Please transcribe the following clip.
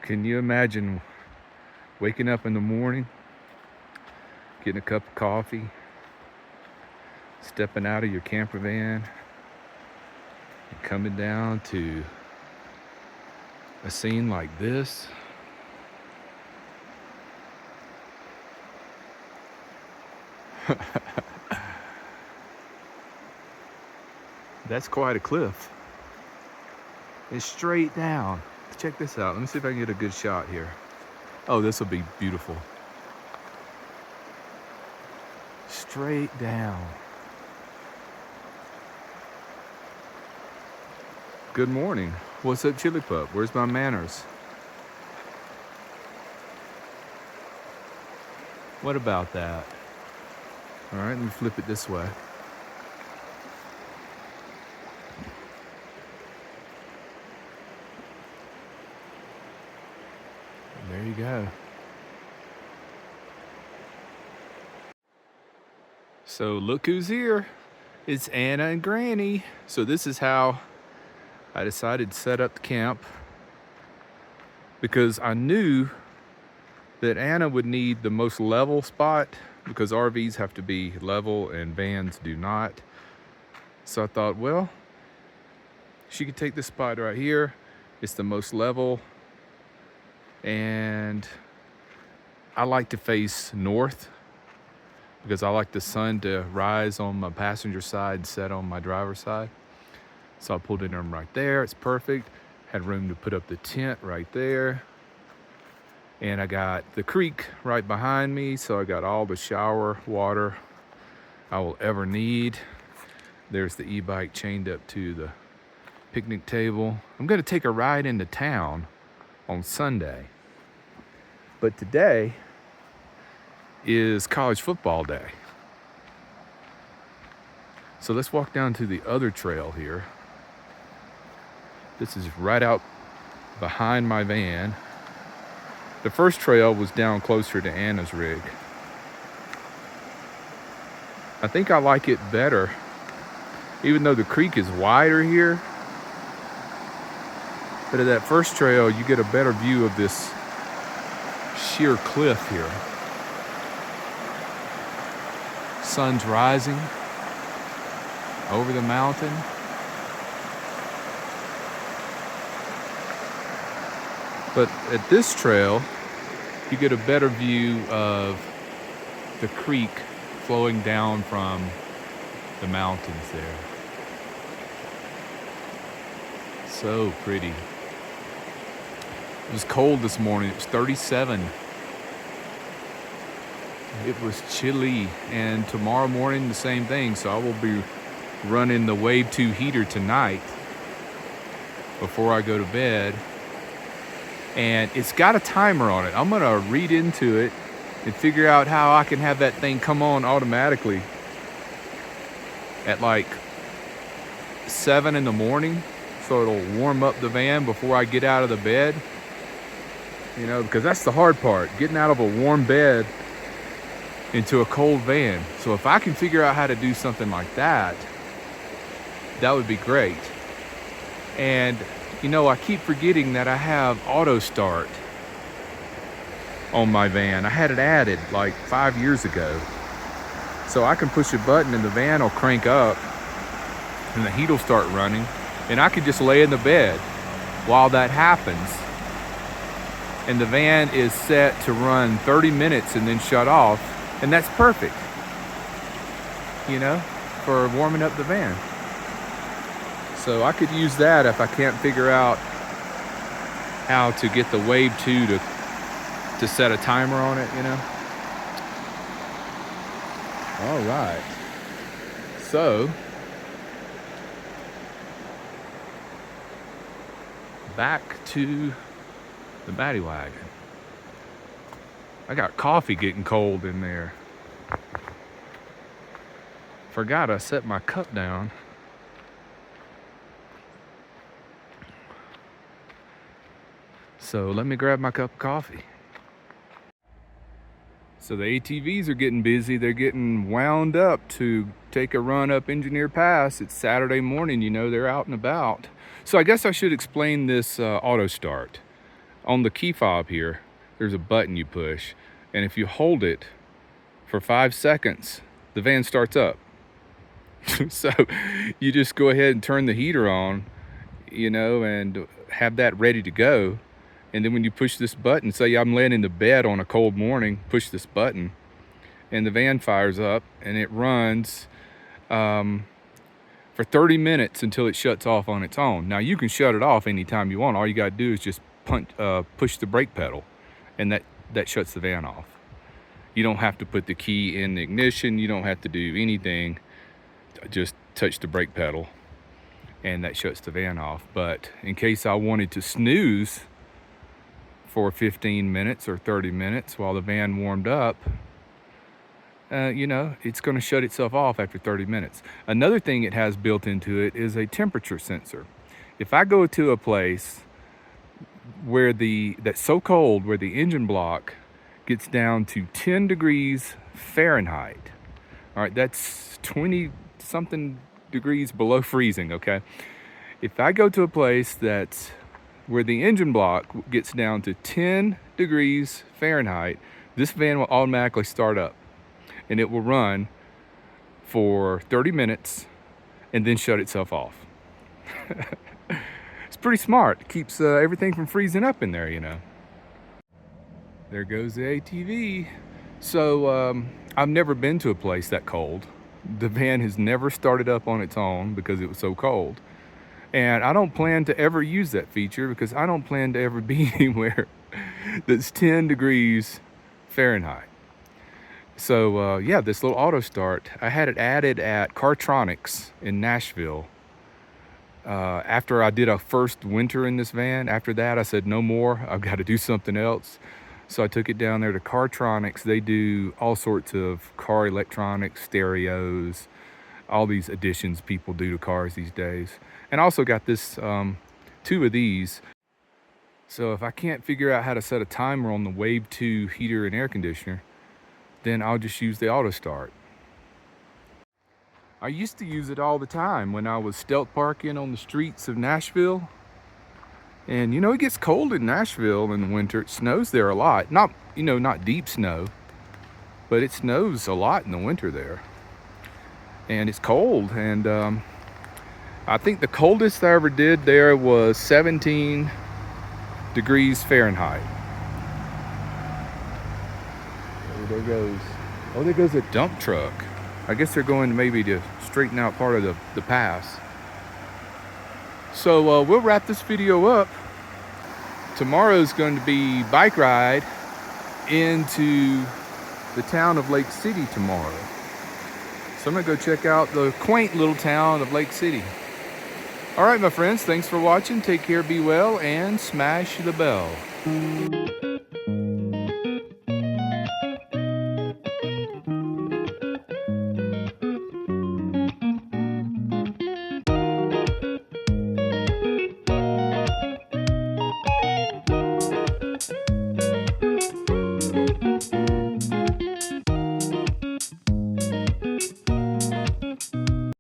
Can you imagine waking up in the morning, getting a cup of coffee, stepping out of your camper van, and coming down to a scene like this? That's quite a cliff. It's straight down. Check this out. Let me see if I can get a good shot here. Oh, this will be beautiful. Straight down. Good morning. What's up, Chili Pup? Where's my manners? What about that? All right, let me flip it this way. There you go. So look who's here. It's Anna and Granny. So this is how I decided to set up the camp, because I knew that Anna would need the most level spot, because RVs have to be level and vans do not. So I thought, well, she could take this spot right here. It's the most level, and I like to face north because I like the sun to rise on my passenger side and set on my driver's side. So I pulled in them right there. It's perfect. Had room to put up the tent right there. And I got the creek right behind me, so I got all the shower water I will ever need. There's the e-bike chained up to the picnic table. I'm gonna take a ride into town on Sunday. But today is college football day. So let's walk down to the other trail here. This is right out behind my van. The first trail was down closer to Anna's rig. I think I like it better, even though the creek is wider here. But at that first trail, you get a better view of this sheer cliff here. Sun's rising over the mountain. But at this trail, you get a better view of the creek flowing down from the mountains there. So pretty. It was cold this morning. It was 37. It was chilly, and tomorrow morning the same thing. So I will be running the Wave 2 heater tonight before I go to bed. And it's got a timer on it. I'm gonna read into it and figure out how I can have that thing come on automatically at like 7 in the morning, so it'll warm up the van before I get out of the bed. You know, because that's the hard part, getting out of a warm bed into a cold van. So if I can figure out how to do something like that, that would be great. And you know, I keep forgetting that I have auto start on my van. I had it added like 5 years ago. So I can push a button and the van will crank up and the heat will start running, and I could just lay in the bed while that happens. And the van is set to run 30 minutes and then shut off, and that's perfect, you know, for warming up the van. So I could use that if I can't figure out how to get the Wave 2 to set a timer on it, you know. All right. So back to the paddy wagon. I got coffee getting cold in there. Forgot I set my cup down. So let me grab my cup of coffee. So the ATVs are getting busy. They're getting wound up to take a run up Engineer Pass. It's Saturday morning, you know, they're out and about. So I guess I should explain this auto start. On the key fob here, there's a button you push, and if you hold it for 5 seconds, the van starts up. So you just go ahead and turn the heater on, you know, and have that ready to go. And then when you push this button, say I'm laying in the bed on a cold morning, push this button, and the van fires up, and it runs for 30 minutes until it shuts off on its own. Now you can shut it off anytime you want. All you gotta do is just push the brake pedal, and that shuts the van off. You don't have to put the key in the ignition. You don't have to do anything. Just touch the brake pedal, and that shuts the van off. But in case I wanted to snooze for 15 minutes or 30 minutes while the van warmed up, you know, it's going to shut itself off after 30 minutes. Another thing it has built into it is a temperature sensor. If I go to a place where that's so cold, where the engine block gets down to 10 degrees Fahrenheit, all right, that's 20 something degrees below freezing, okay? If I go to a place that's where the engine block gets down to 10 degrees Fahrenheit, this van will automatically start up, and it will run for 30 minutes and then shut itself off. It's pretty smart. It keeps everything from freezing up in there, you know. There goes the ATV. So I've never been to a place that cold. The van has never started up on its own because it was so cold. And I don't plan to ever use that feature because I don't plan to ever be anywhere that's 10 degrees Fahrenheit. So yeah, this little auto start, I had it added at Cartronics in Nashville. After I did a first winter in this van, after that I said no more, I've got to do something else. So I took it down there to Cartronics. They do all sorts of car electronics, stereos, all these additions people do to cars these days. And I also got this, 2 of these. So if I can't figure out how to set a timer on the Wave 2 heater and air conditioner, then I'll just use the auto start. I used to use it all the time when I was stealth parking on the streets of Nashville. And you know, it gets cold in Nashville in the winter. It snows there a lot. Not, you know, not deep snow, but it snows a lot in the winter there. And it's cold, and I think the coldest I ever did there was 17 degrees Fahrenheit. Oh, there goes a dump truck. I guess they're going maybe to straighten out part of the pass. So we'll wrap this video up. Tomorrow's going to be bike ride into the town of Lake City tomorrow. So I'm gonna go check out the quaint little town of Lake City. All right, my friends, thanks for watching. Take care, be well, and smash the bell.